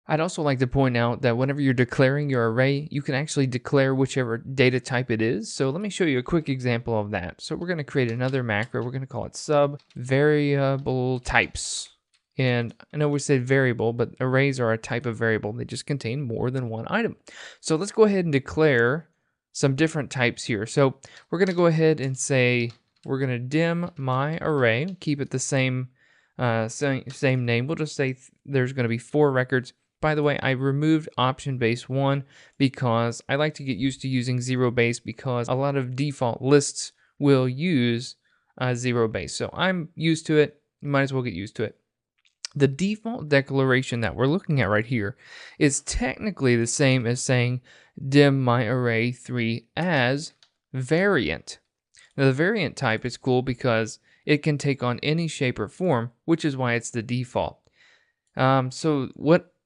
I'd also like to point out that whenever you're declaring your array, you can actually declare whichever data type it is. So let me show you a quick example of that. So we're going to create another macro. We're going to call it sub variable types. And I know we said variable, but arrays are a type of variable. They just contain more than one item. So let's go ahead and declare some different types here. So we're going to go ahead and say we're going to dim my array, keep it the same name. We'll just say there's going to be 4 records. By the way, I removed option base 1 because I like to get used to using 0 base because a lot of default lists will use 0 base. So I'm used to it. You might as well get used to it. The default declaration that we're looking at right here is technically the same as saying dim my array 3 as variant. Now the variant type is cool because it can take on any shape or form, which is why it's the default.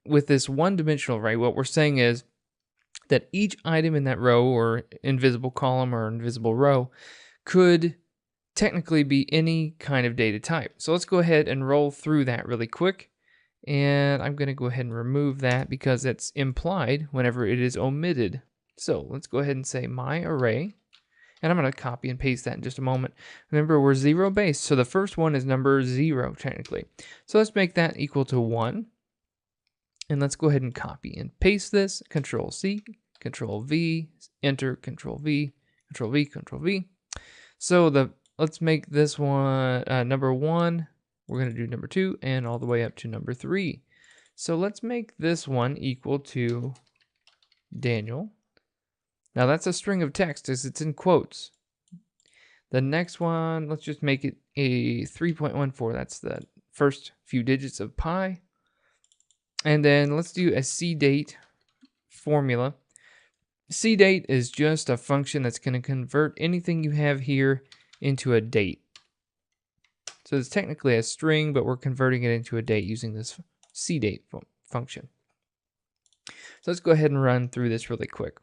With this one-dimensional array, what we're saying is that each item in that row or invisible column or invisible row could technically be any kind of data type. So let's go ahead and roll through that really quick. And I'm going to go ahead and remove that because it's implied whenever it is omitted. So let's go ahead and say my array. And I'm going to copy and paste that in just a moment. Remember, we're 0 base, so the first one is number 0 technically. So let's make that equal to 1. And let's go ahead and copy and paste this. Control C, Control V, Enter, Control V, Control V, Control V. So let's make this one number 1. We're going to do number 2 and all the way up to number 3. So let's make this one equal to Daniel. Now that's a string of text as it's in quotes. The next one, let's just make it a 3.14. That's the first few digits of pi. And then let's do a cdate formula. Cdate is just a function that's going to convert anything you have here into a date. So it's technically a string, but we're converting it into a date using this cdate function. So let's go ahead and run through this really quick.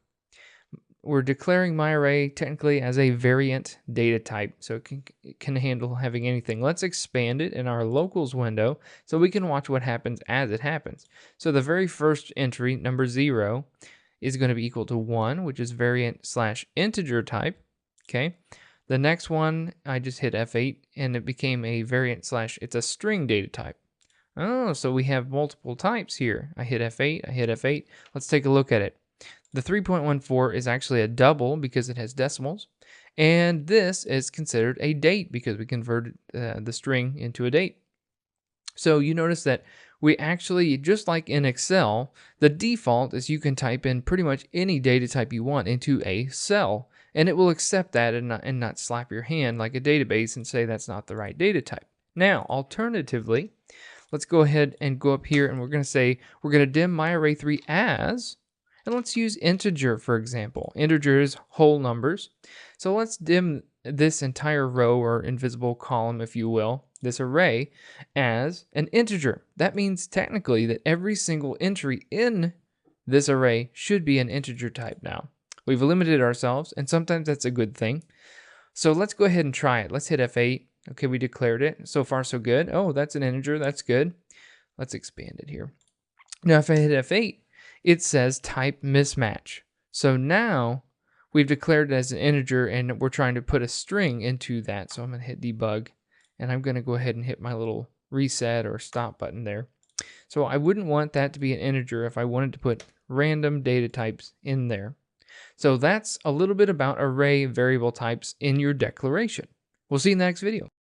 We're declaring my array technically as a variant data type, so it can handle having anything. Let's expand it in our locals window so we can watch what happens as it happens. So the very first entry, number 0, is going to be equal to 1, which is variant/integer type. Okay. The next one, I just hit F8 and it became a variant/ it's a string data type. Oh, so we have multiple types here. I hit F8, I hit F8. Let's take a look at it. The 3.14 is actually a double because it has decimals. And this is considered a date because we converted the string into a date. So you notice that we actually, just like in Excel, the default is you can type in pretty much any data type you want into a cell. And it will accept that and not slap your hand like a database and say that's not the right data type. Now, alternatively, let's go ahead and go up here and we're going to say we're going to dim my array 3 as... And let's use integer, for example. Integer is whole numbers. So let's dim this entire row or invisible column, if you will, this array, as an integer. That means technically that every single entry in this array should be an integer type now. We've limited ourselves, and sometimes that's a good thing. So let's go ahead and try it. Let's hit F8. Okay, we declared it. So far, so good. Oh, that's an integer. That's good. Let's expand it here. Now, if I hit F8, it says type mismatch. So now we've declared it as an integer and we're trying to put a string into that. So I'm going to hit debug and I'm going to go ahead and hit my little reset or stop button there. So I wouldn't want that to be an integer if I wanted to put random data types in there. So that's a little bit about array variable types in your declaration. We'll see you in the next video.